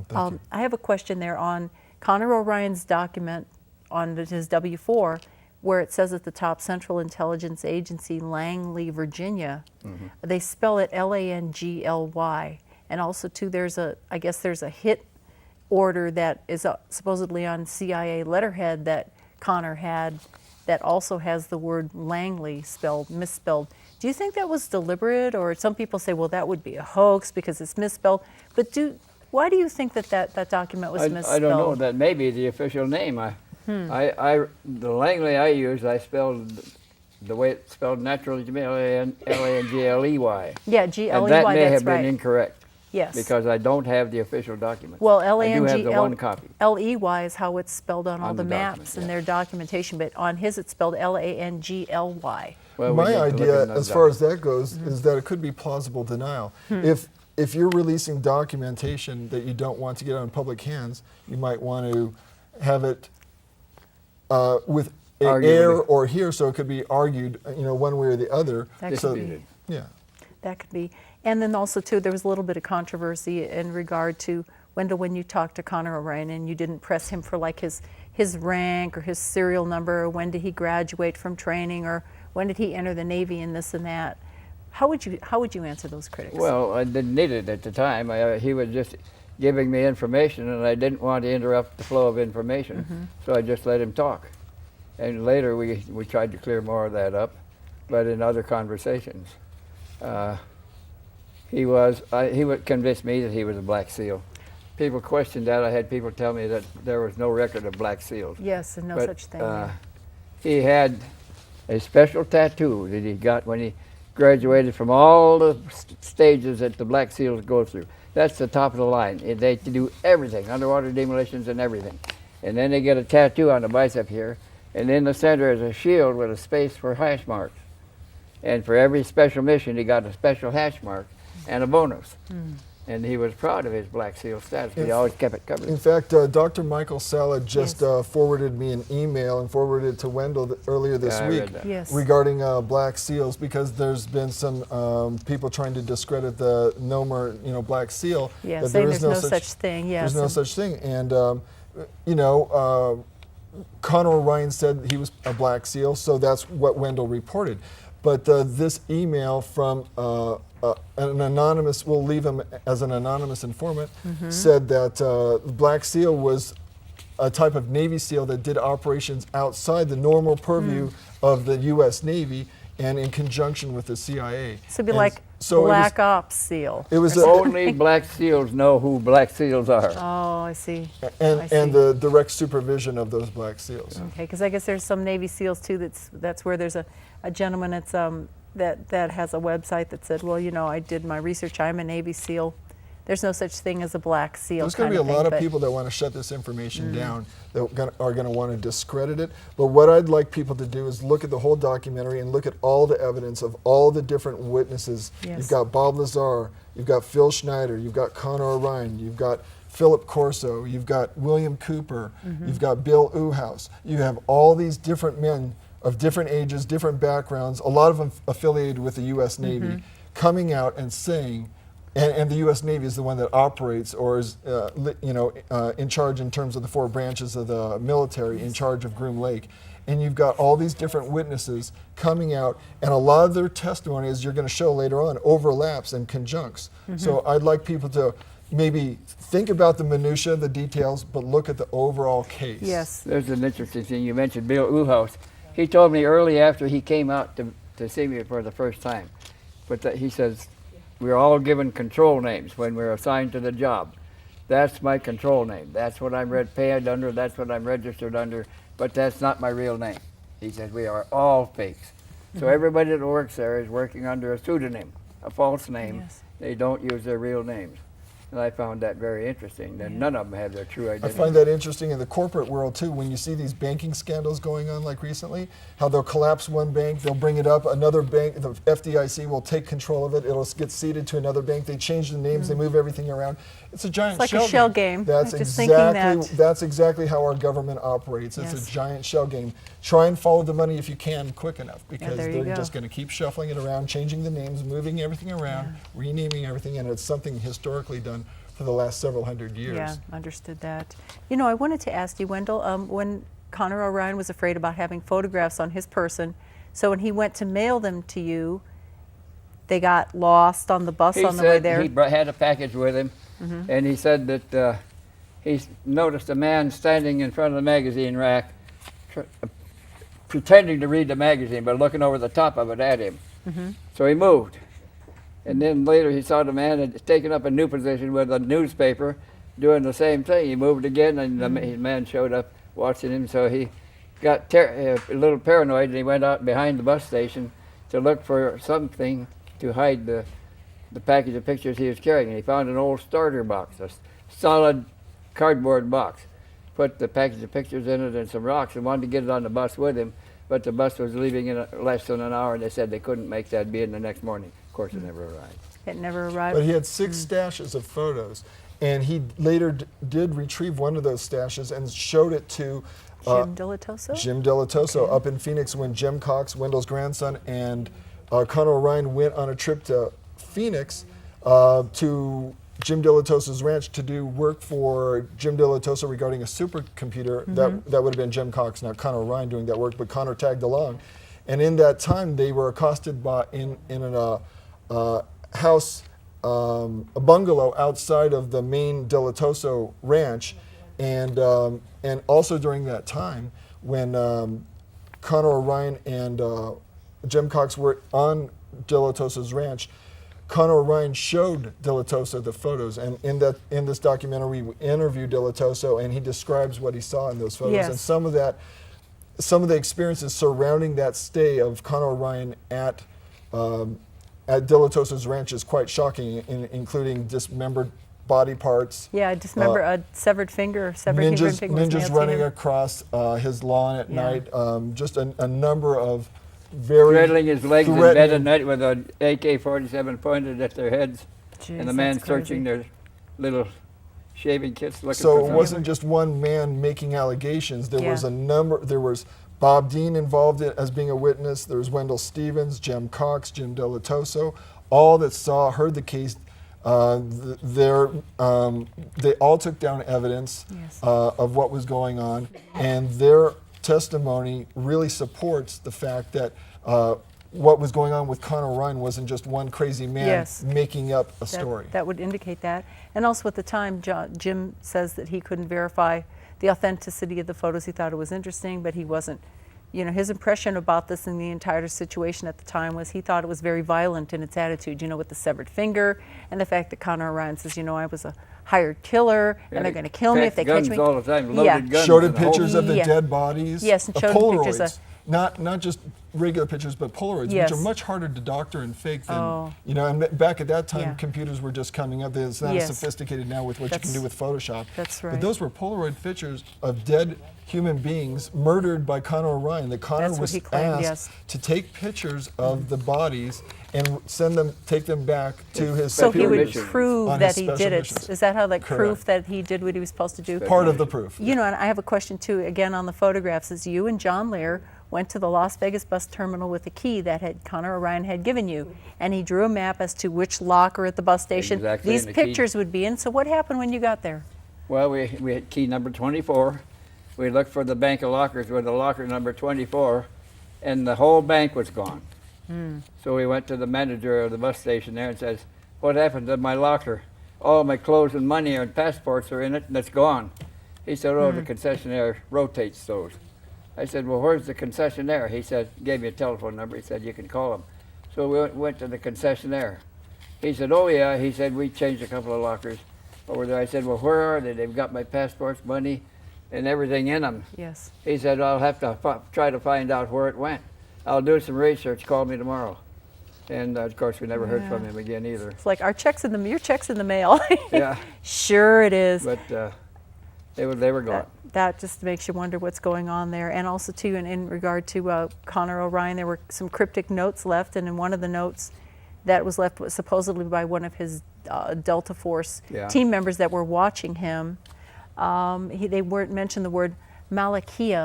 Thank you. I have a question there on Connor O'Ryan's document on his W-4, where it says at the top, Central Intelligence Agency, Langley, Virginia. They spell it L-A-N-G-L-Y. And also, too, I guess there's a hit order that is supposedly on CIA letterhead that Connor had that also has the word Langley misspelled. Do you think that was deliberate? Or some people say, well, that would be a hoax because it's misspelled. But why do you think that document was misspelled? I don't know. That may be the official name. The Langley I used, I spelled the way it's spelled naturally to me, L-A-N-G-L-E-Y. Yeah, G-L-E-Y, and that may that's have right. been incorrect. Yes. Because I don't have the official document. Well, I do have the one copy. L-E-Y is how it's spelled on all On the the maps document, and yeah. their documentation, but on his it's spelled L-A-N-G-L-Y. Well, we My need to look idea, at as far as that goes, is that it could be plausible denial. If you're releasing documentation that you don't want to get on public hands, you might want to have it with air or here, so it could be argued, one way or the other. That So, could be. yeah. That could be. And then also, too, there was a little bit of controversy in regard to, Wendelle, when you talked to Connor O'Ryan and you didn't press him for like his rank or his serial number, or when did he graduate from training, or when did he enter the Navy and this and that. How would you answer those critics? Well, I didn't need it at the time. He was just giving me information, and I didn't want to interrupt the flow of information, so I just let him talk. And later we tried to clear more of that up, but in other conversations. He would convince me that he was a Black SEAL. People questioned that. I had people tell me that there was no record of Black SEALs. Yes, and no such thing. Yeah. He had a special tattoo that he got when he graduated from all the stages that the Black SEALs go through. That's the top of the line. They do everything, underwater demolitions and everything. And then they get a tattoo on the bicep here, and in the center is a shield with a space for hash marks. And for every special mission, he got a special hash mark and a bonus. And he was proud of his Black SEAL status. He always kept it covered. In fact, Dr. Michael Salad just forwarded me an email and forwarded it to Wendelle earlier this week regarding Black SEAls, because there's been some people trying to discredit the NOMR, Black SEAL. Yeah, that saying there's no such thing. Yes. There's no such thing. And, Connor O'Ryan said he was a Black SEAL, so that's what Wendelle reported. But this email from an anonymous, we'll leave him as an anonymous informant, said that Black SEAL was a type of Navy SEAL that did operations outside the normal purview of the U.S. Navy and in conjunction with the CIA. So it'd be like Black Ops SEAL. It was only Black SEALs know who Black SEALs are. Oh, I see. And the direct supervision of those Black SEAls. Okay, because I guess there's some Navy SEAls too. That's where there's a gentleman that has a website that said, well, I did my research. I'm a Navy SEAL. There's no such thing as a Black SEAL. There's going to be a lot of people that want to shut this information down, that are going to want to discredit it. But what I'd like people to do is look at the whole documentary and look at all the evidence of all the different witnesses. Yes. You've got Bob Lazar, you've got Phil Schneider, you've got Connor O'Ryan, you've got Philip Corso, you've got William Cooper, you've got Bill Uhouse. You have all these different men of different ages, different backgrounds, a lot of them affiliated with the U.S. Navy, coming out and saying, and the U.S. Navy is the one that operates or is, in charge in terms of the 4 branches of the military, in charge of Groom Lake. And you've got all these different witnesses coming out, and a lot of their testimony, as you're going to show later on, overlaps and conjuncts. So I'd like people to maybe think about the minutia, the details, but look at the overall case. Yes. There's an interesting thing. You mentioned Bill Uhouse. He told me early after he came out to see me for the first time, but he says, we're all given control names when we're assigned to the job. That's my control name. That's what I'm paid under, that's what I'm registered under, but that's not my real name. He says, we are all fakes. So everybody that works there is working under a pseudonym, a false name. Yes. They don't use their real names. And I found that very interesting, that none of them have their true I identity. find that interesting in the corporate world too, when you see these banking scandals going on like recently, how they'll collapse one bank, they'll bring it up, another bank, the FDIC will take control of it, it'll get ceded to another bank, they change the names, they move everything around. It's a giant It's like a shell game. That's I was just exactly, thinking that. that's exactly how our government operates. It's Yes. a giant shell game. Try and follow the money if you can quick enough, because there you they're go. just going to keep shuffling it around, changing the names, moving everything around, renaming everything, and it's something historically done for the last several hundred years. Yeah, understood that. You know, I wanted to ask you, Wendell, when Connor O'Ryan was afraid about having photographs on his person, so when he went to mail them to you, they got lost on the bus on the way there? He had a package with him, and he said that he noticed a man standing in front of the magazine rack pretending to read the magazine, but looking over the top of it at him. So he moved. And then later he saw the man had taken up a new position with a newspaper doing the same thing. He moved again, and the man showed up watching him, so he got a little paranoid, and he went out behind the bus station to look for something to hide the package of pictures he was carrying. And he found an old starter box, a solid cardboard box. Put the package of pictures in it and some rocks, and wanted to get it on the bus with him, but the bus was leaving in less than an hour, and they said they couldn't make that be in the next morning. Of course, it never arrived. It never arrived. But he had 6 stashes of photos, and he later did retrieve one of those stashes and showed it to Jim Delatoso? Jim Delatoso up in Phoenix when Jim Cox, Wendell's grandson, and Connor O'Ryan went on a trip to Phoenix to Jim Delatoso's ranch to do work for Jim Delatoso regarding a supercomputer. That would have been Jim Cox, not Connor O'Ryan, doing that work, but Connor tagged along. And in that time, they were accosted by in a house, a bungalow outside of the main Delatoso ranch, and also during that time when Connor O'Ryan and Jim Cox were on Delatoso's ranch, Connor O'Ryan showed Delatoso the photos, and in this documentary we interviewed Delatoso, and he describes what he saw in those photos. Yes. And some of the experiences surrounding that stay of Connor O'Ryan at Delatoso's ranch is quite shocking, including dismembered body parts. Yeah, I dismember a severed finger, severed finger. Ninjas running across his lawn at night. Just a number of very Straddling his legs in bed threatening- at night with an AK-47 pointed at their heads, Jeez, and the man that's crazy. searching their little shaving kits looking So for it something. wasn't just one man making allegations. There was Yeah. a number. There was Bob Dean involved as being a witness. There was Wendell Stevens, Jim Cox, Jim Delatoso, all that heard the case. They all took down evidence Yes. of what was going on, and their testimony really supports the fact that what was going on with Connor O'Ryan wasn't just one crazy man Yes. making up a story. That would indicate that. And also at the time, Jim says that he couldn't verify the authenticity of the photos. He thought it was interesting, but he wasn't, his impression about this and the entire situation at the time was he thought it was very violent in its attitude, with the severed finger and the fact that Connor O'Ryan says, I was a hired killer and they're going to kill me if they catch me. Guns all the time, loaded guns. Showed and the whole- pictures of the Yeah. dead bodies. Yes, and showed him pictures Polaroids. Not just regular pictures, but Polaroids, Yes. which are much harder to doctor and fake than, Oh. and back at that time, Yeah. computers were just coming up. It's not Yes. as sophisticated now with what you can do with Photoshop. That's right. But those were Polaroid pictures of dead human beings murdered by Connor O'Ryan. That Connor That's what was he claimed, asked yes. to take pictures of the bodies and take them back to his So he would mission. prove on that his he special did it. missions. Is that how Correct. proof that he did what he was supposed to do? Part of the proof. And I have a question too, again on the photographs, is you and John Lear went to the Las Vegas bus terminal with a key that Connor O'Ryan had given you, and he drew a map as to which locker at the bus station Exactly, these and the key. pictures would be in. So what happened when you got there? Well, we had key number 24. We looked for the bank of lockers with the locker number 24, and the whole bank was gone. So we went to the manager of the bus station there and says, "What happened to my locker? All my clothes and money and passports are in it, and it's gone." He said, "Oh, the concessionaire rotates those." I said, "Well, where's the concessionaire?" He said, gave me a telephone number. He said, "You can call him." So we went to the concessionaire. He said, "Oh yeah," he said, "we changed a couple of lockers over there." I said, "Well, where are they?" "They've got my passports, money, and everything in them." Yes. He said, "I'll have to try to find out where it went. I'll do some research. Call me tomorrow." And of course, we never heard from him again either. It's like your check's in the mail. Yeah, Sure it is. but they were gone. That just makes you wonder what's going on there. And also too, in regard to Connor O'Ryan, there were some cryptic notes left, and in one of the notes that was left was supposedly by one of his Delta Force team members that were watching him. They weren't mentioned the word Malakia.